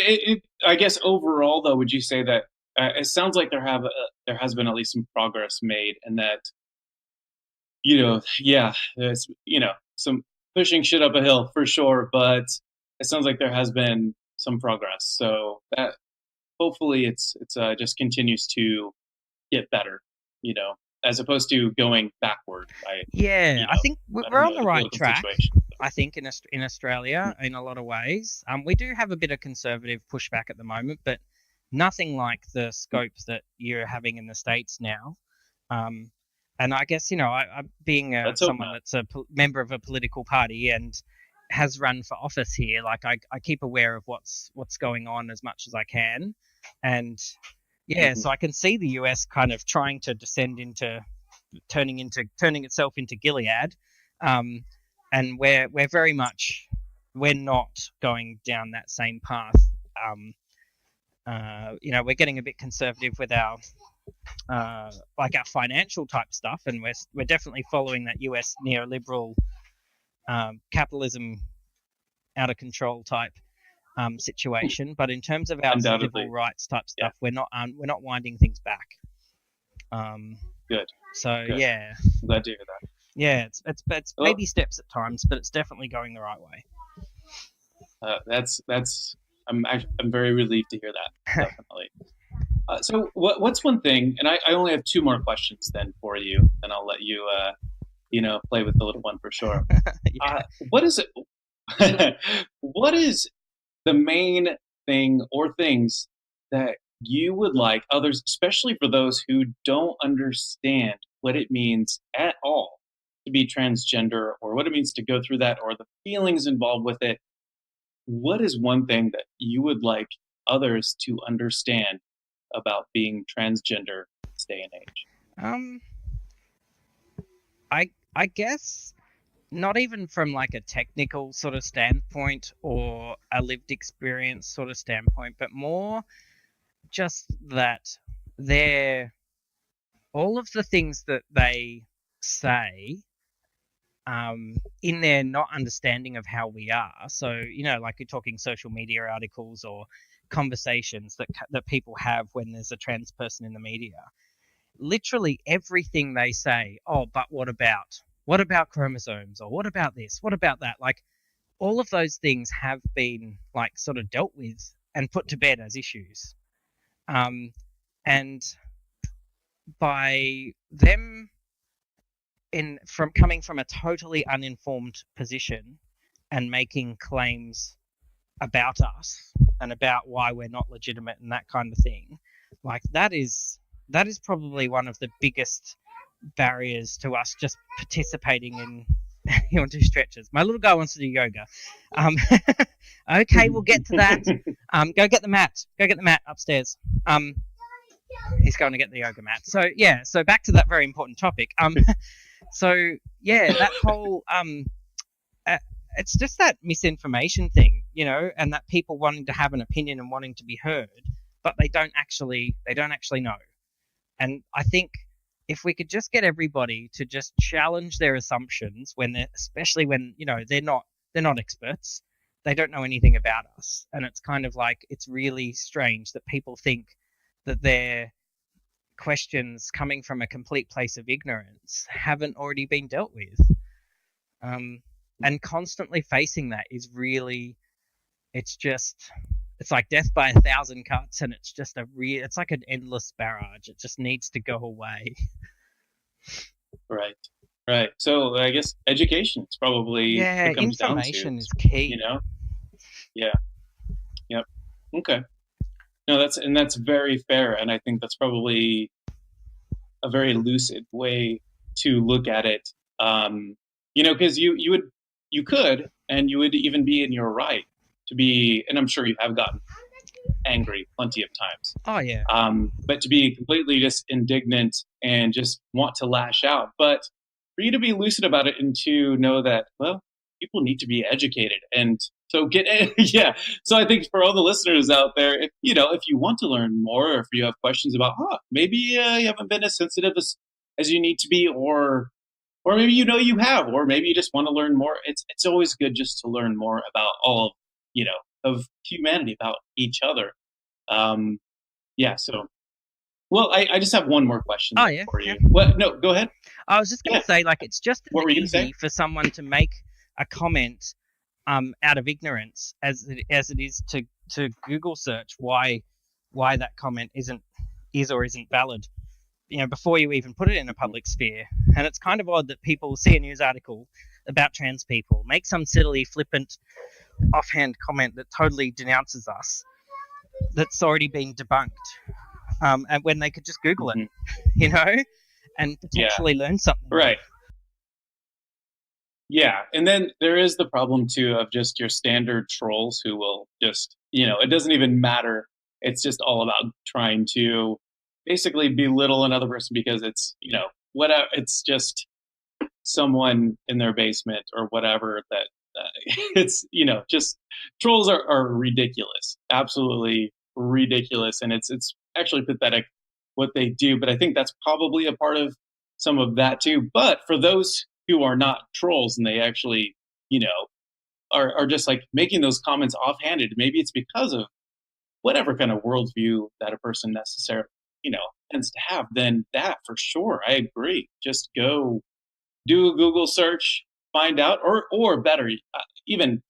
I guess overall, though, would you say that it sounds like there has been at least some progress made, and that yeah, there's some pushing shit up a hill for sure, but it sounds like there has been some progress. So that hopefully it's just continues to get better, as opposed to going backward. Yeah, I think I we're don't on know the the right political track. situation. I think in Australia, in a lot of ways, we do have a bit of conservative pushback at the moment, but nothing like the scope that you're having in the States now. Um, and I guess I being Let's hope someone not. that's a member of a political party and has run for office here, like I keep aware of what's going on as much as I can, and yeah, Mhm. so I can see the US kind of trying to descend into turning itself into Gilead, um, and we're very much we're not going down that same path. Um, we're getting a bit conservative with our like our financial type stuff, and we're definitely following that US neoliberal capitalism out of control type situation. But in terms of our civil Undoubtedly. rights type Yeah. stuff, we're not winding things back. Um, Good. so Good. yeah, I'm glad to hear that. yeah, it's Well, baby steps at times, but it's definitely going the right way. that's I'm very relieved to hear that. Definitely. So what's one thing? And I only have two more questions then for you, and I'll let you play with the little one for sure. Yeah. What is it? What is the main thing or things that you would like others, especially for those who don't understand what it means at all to be transgender, or what it means to go through that, or the feelings involved with it? What is one thing that you would like others to understand about being transgender in this day and age? Um, I guess not even from like a technical sort of standpoint or a lived experience sort of standpoint, but more just that they're all of the things that they say in their not understanding of how we are. So, like you're talking social media articles or conversations that people have when there's a trans person in the media. Literally everything they say, oh, but what about? What about chromosomes? Or what about this? What about that? Like all of those things have been like sort of dealt with and put to bed as issues. And by them from coming from a totally uninformed position and making claims about us and about why we're not legitimate and that kind of thing, like that is probably one of the biggest barriers to us just participating in. You want to do stretches? My little guy wants to do yoga. Okay, we'll get to that. Go get the mat. Go get the mat upstairs. He's going to get the yoga mat. So yeah, so back to that very important topic. So yeah, that whole it's just that misinformation thing, and that people wanting to have an opinion and wanting to be heard, but they don't actually know. And I think if we could just get everybody to just challenge their assumptions especially when they're not experts, they don't know anything about us, and it's kind of like it's really strange that people think that their questions coming from a complete place of ignorance haven't already been dealt with. And constantly facing that is really, it's like death by 1,000 cuts, and it's just it's like an endless barrage. It just needs to go away. Right. So I guess education is probably what it comes information down to, is key. Yeah. Yep. Okay. No, that's very fair, and I think that's probably a very lucid way to look at it. Because you could, and you would even be in your right to be, and I'm sure you have gotten angry plenty of times. Oh yeah. But to be completely just indignant and just want to lash out, but for you to be lucid about it and to know that, well, people need to be educated, and so yeah. So I think for all the listeners out there, if you want to learn more, or if you have questions about, maybe you haven't been as sensitive as you need to be, or maybe you have, or maybe you just want to learn more. It's always good just to learn more about all of humanity, about each other. Yeah. So, well, I just have one more question for you. What? No, go ahead. I was just going to say, like, it's just as easy for someone to make a comment out of ignorance as it is to Google search why that comment is or isn't valid, before you even put it in a public sphere. And it's kind of odd that people see a news article about trans people, make some silly, flippant, offhand comment that totally denounces us, that's already been debunked, and when they could just Google it, and potentially learn something. Right. Yeah, and then there is the problem too of just your standard trolls who will just, it doesn't even matter. It's just all about trying to basically belittle another person because it's, whatever. It's just someone in their basement or whatever that it's, just trolls are ridiculous, absolutely ridiculous, and it's actually pathetic what they do. But I think that's probably a part of some of that too. But for those who are not trolls and they actually, are just like making those comments offhanded, maybe it's because of whatever kind of worldview that a person necessarily, tends to have, then that for sure, I agree. Just go do a Google search, find out, or better, even,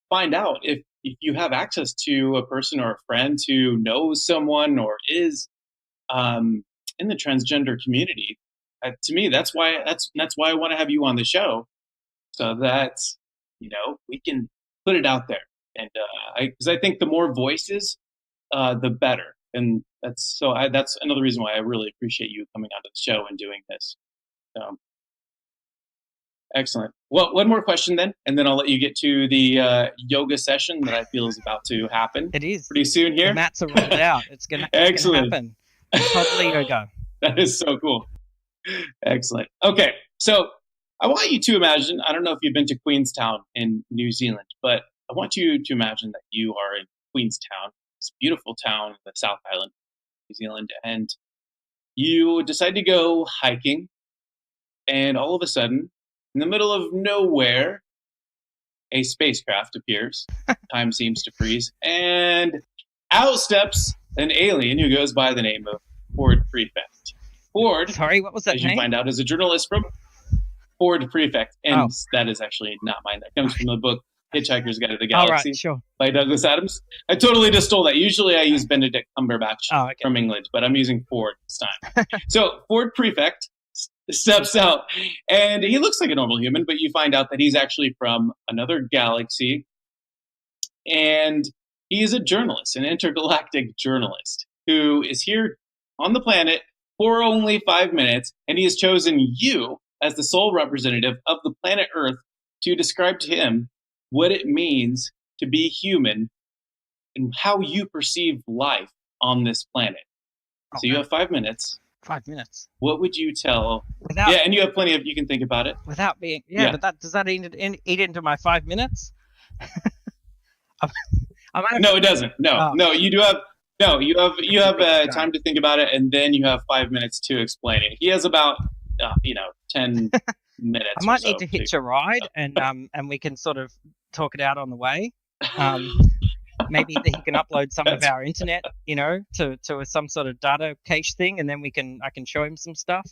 find out if you have access to a person or a friend who knows someone or is in the transgender community. To me, that's why I want to have you on the show, so that we can put it out there, and because I think the more voices, the better, and that's another reason why I really appreciate you coming onto the show and doing this. Excellent. Well, one more question then, and then I'll let you get to the yoga session that I feel is about to happen. It is pretty soon here. The mats are rolled out. It's gonna happen. Totally yoga. That is so cool. Excellent. Okay, so I want you to imagine, I don't know if you've been to Queenstown in New Zealand, but I want you to imagine that you are in Queenstown, this beautiful town in the South Island, New Zealand, and you decide to go hiking, and all of a sudden, in the middle of nowhere, a spacecraft appears. Time seems to freeze, and out steps an alien who goes by the name of Ford Prefect. Ford, Sorry, what was that as you name? find out, is a journalist from Ford Prefect, and that is actually not mine. That comes from the book Hitchhiker's Guide to the All Galaxy right, sure. by Douglas Adams. I totally just stole that. Usually I use Benedict Cumberbatch from England, but I'm using Ford this time. So Ford Prefect steps out, and he looks like a normal human, but you find out that he's actually from another galaxy, and he is a journalist, an intergalactic journalist, who is here on the planet for only 5 minutes, and he has chosen you as the sole representative of the planet Earth to describe to him what it means to be human and how you perceive life on this planet. So you have 5 minutes. 5 minutes. What would you tell? And you have plenty of, you can think about it. Without being, but does that eat into my 5 minutes? No, it doesn't. No, you do have. No, you have time to think about it, and then you have 5 minutes to explain it. He has about 10 minutes. I might need to hitch a ride, and we can sort of talk it out on the way. Maybe he can upload some of our internet, to some sort of data cache thing, and then I can show him some stuff.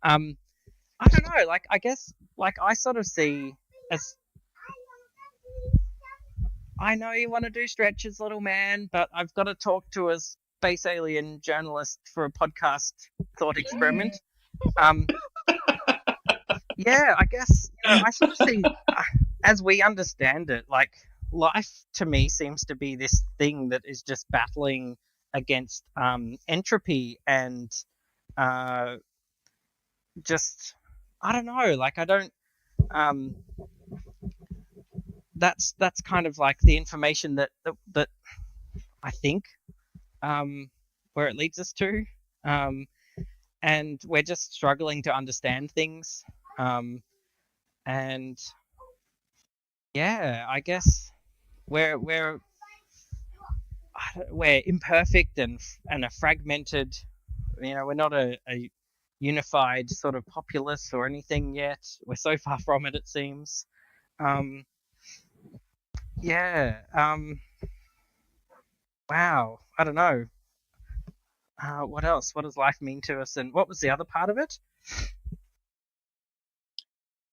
I don't know. Like, I guess, like, I sort of see as. I know you want to do stretches, little man, but I've got to talk to a space alien journalist for a podcast thought experiment. Yeah, I guess I sort of see, as we understand it, like, life to me seems to be this thing that is just battling against entropy and just, I don't know, like, I don't. That's kind of like the information that I think where it leads us to, and we're just struggling to understand things, and yeah, I guess we're imperfect and a fragmented. We're not a unified sort of populace or anything yet. We're so far from it, it seems. Wow. I don't know. What else? What does life mean to us? And what was the other part of it?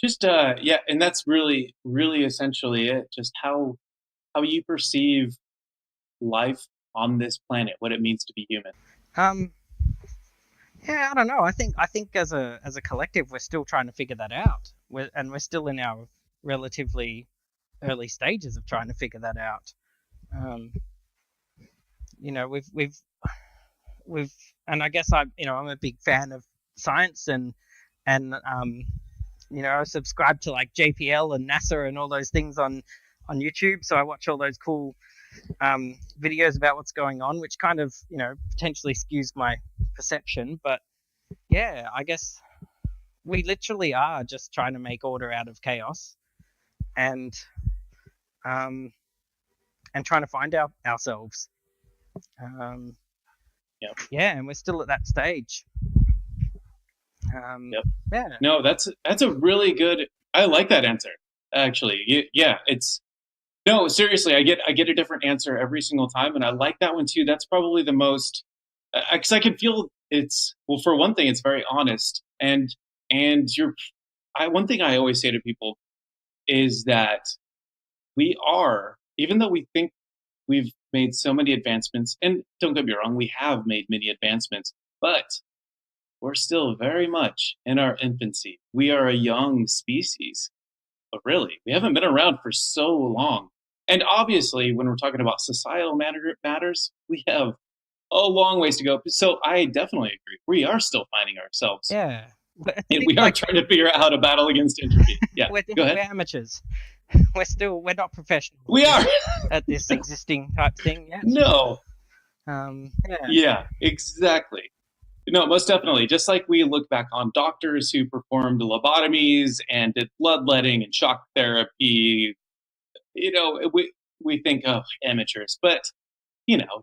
Just and that's really, really essentially it. Just how you perceive life on this planet, what it means to be human. I don't know. I think as a collective, we're still trying to figure that out. We're still in our relatively early stages of trying to figure that out. We've and I guess I'm a big fan of science and I subscribe to like JPL and NASA and all those things on YouTube, so I watch all those cool videos about what's going on, which kind of potentially skews my perception. But yeah, I guess we literally are just trying to make order out of chaos, and trying to find ourselves. And we're still at that stage. Yeah. No, that's a really good. I like that answer. Actually, it's no, seriously. I get a different answer every single time, and I like that one too. That's probably the most, because I can feel it's, well, for one thing, it's very honest, and one thing I always say to people is that we are, even though we think we've made so many advancements, and don't get me wrong, we have made many advancements, but we're still very much in our infancy. We are a young species, but really, we haven't been around for so long. And obviously, when we're talking about societal matters, we have a long ways to go. So I definitely agree. We are still finding ourselves. Yeah. And we are trying to figure out how to battle against entropy. Yeah, go ahead. We're amateurs. We're not professionals. We are at this existing type thing yet. No. Yeah. Yeah, exactly. No, most definitely. Just like we look back on doctors who performed lobotomies and did bloodletting and shock therapy, we think, oh, amateurs. But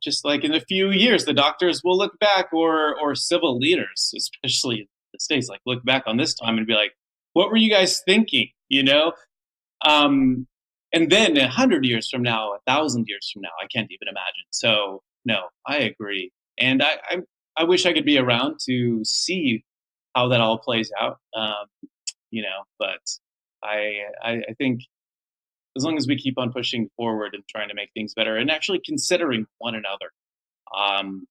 just like in a few years, the doctors will look back, or civil leaders, especially in the states, like look back on this time and be like, "What were you guys thinking?" Um, and then 100 years from now, 1,000 years from now, I can't even imagine. So no, I agree, and I wish I could be around to see how that all plays out. But I think as long as we keep on pushing forward and trying to make things better and actually considering one another, um,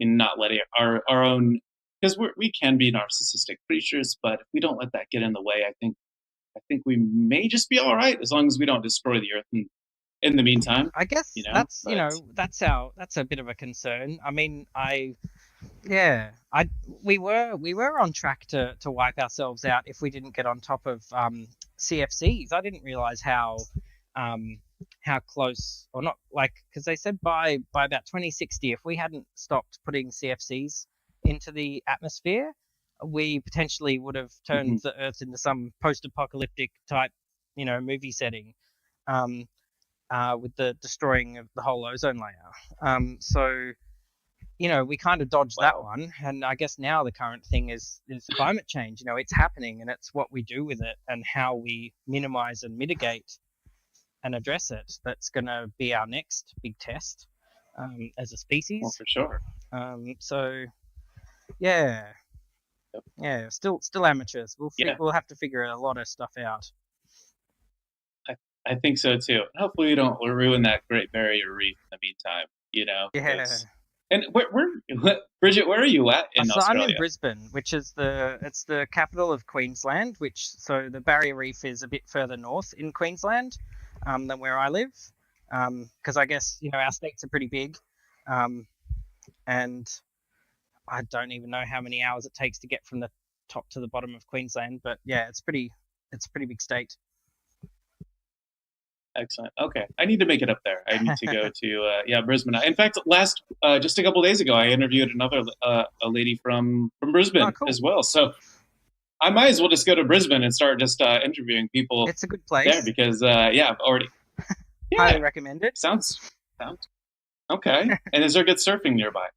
and not letting our own, because we can be narcissistic creatures, but if we don't let that get in the way, I think we may just be all right as long as we don't destroy the earth in the meantime. I guess that's But that's a bit of a concern. I mean, yeah, I we were on track to wipe ourselves out if we didn't get on top of CFCs. I didn't realize um how close, or not, like, because they said by about 2060, if we hadn't stopped putting CFCs into the atmosphere, we potentially would have turned mhm, the Earth into some post-apocalyptic type, movie setting, um, with the destroying of the whole ozone layer. So we kind of dodged that wow, one, and I guess now the current thing is climate change. It's happening, and it's what we do with it and how we minimize and mitigate and address it that's going to be our next big test, as a well, species. for sure. So yeah, Yep. yeah, still amateurs. Yeah, We'll have to figure a lot of stuff out. I, I think so too. Hopefully, we don't ruin that Great Barrier Reef in the meantime. Yeah. Because and Bridget, where are you at in So I'm in Australia? Brisbane, which is the capital of Queensland. So the Barrier Reef is a bit further north in Queensland, than where I live, because I guess our states are pretty big, um, and I don't even know how many hours it takes to get from the top to the bottom of Queensland. But yeah, it's a pretty big state. Excellent. Okay, I need to make it up there. I need to go to Brisbane. In fact, last just a couple days ago, I interviewed another a lady from Oh, Brisbane cool! as well. So I might as well just go to Brisbane and start just interviewing people It's a good there place. because I've already Highly yeah recommend it. sounds okay. And is there good surfing nearby?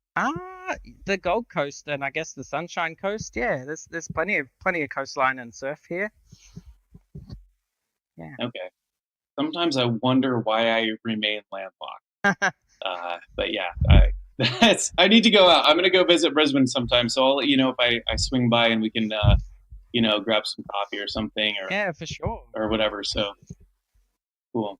The Gold Coast and I guess the Sunshine Coast. Yeah, there's plenty of coastline and surf here. Yeah. Okay. Sometimes I wonder why I remain landlocked. But yeah, I need to go out. I'm gonna go visit Brisbane sometime, so I'll let you know if I swing by and we can grab some coffee or something Yeah, for sure. or whatever. So cool,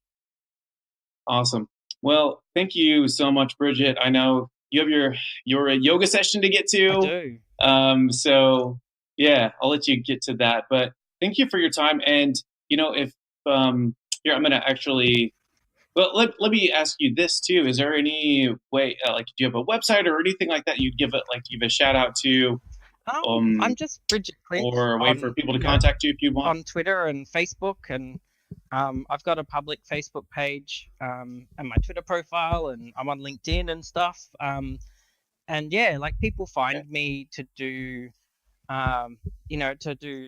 awesome. Well, thank you so much, Bridget. I know you have your yoga session to get I to. do. So yeah, I'll let you get to that. But thank you for your time. And if here, I'm gonna actually. Well, let me ask you this too. Is there any way, like, do you have a website or anything like that you'd give a shout out to, I'm um, just Bridget Clinch or a way for on people to contact you if you want? on Twitter and Facebook, and I've got a public Facebook page, and my Twitter profile, and I'm on LinkedIn and stuff. And yeah, like, people Okay. find me to do to do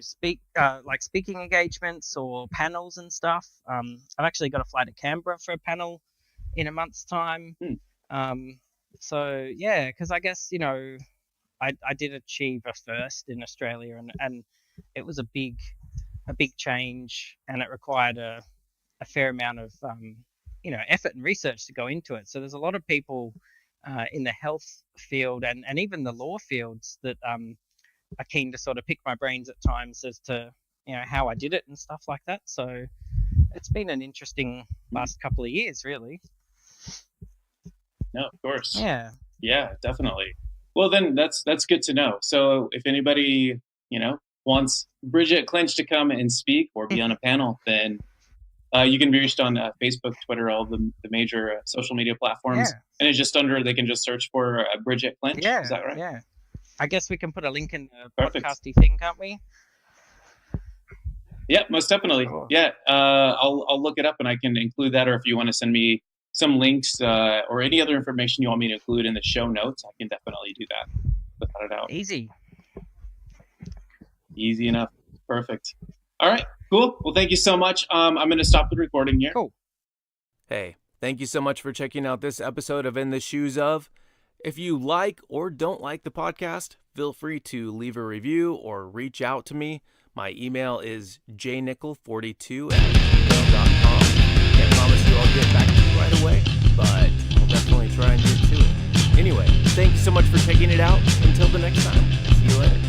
like speaking engagements or panels and stuff. I've actually got to fly to Canberra for a panel in a month's time. Hmm. Um, so yeah, because I guess I did achieve a first in Australia, and it was a big change, and it required a fair amount of effort and research to go into it. So there's a lot of people in the health field and even the law fields that are keen to sort of pick my brains at times as to how I did it and stuff like that. So it's been an interesting Hmm. last couple of years, really. No, of course. Yeah. Yeah, definitely. Well, then that's good to know. So if anybody wants Bridget Clinch to come and speak or be on a panel, then you can be reached on Facebook, Twitter, all the major social media platforms, Yeah. and it's just they can just search for Bridget Clinch. Is Yeah. that right? Yeah. I guess we can put a link in the Perfect. podcasty thing, can't we? Yeah, most definitely. Sure. Yeah, I'll look it up and I can include that. Or if you want to send me some links or any other information you want me to include in the show notes, I can definitely do that. without a doubt. Easy. Easy enough. Perfect. All right, cool. Well, thank you so much. I'm going to stop the recording here. Cool. Hey, thank you so much for checking out this episode of In the Shoes Of. If you like or don't like the podcast, feel free to leave a review or reach out to me. My email is jnickel42@gmail.com. Can't promise you I'll get back to you right away, but I'll definitely try and get to it. Anyway, thank you so much for checking it out. Until the next time, see you later.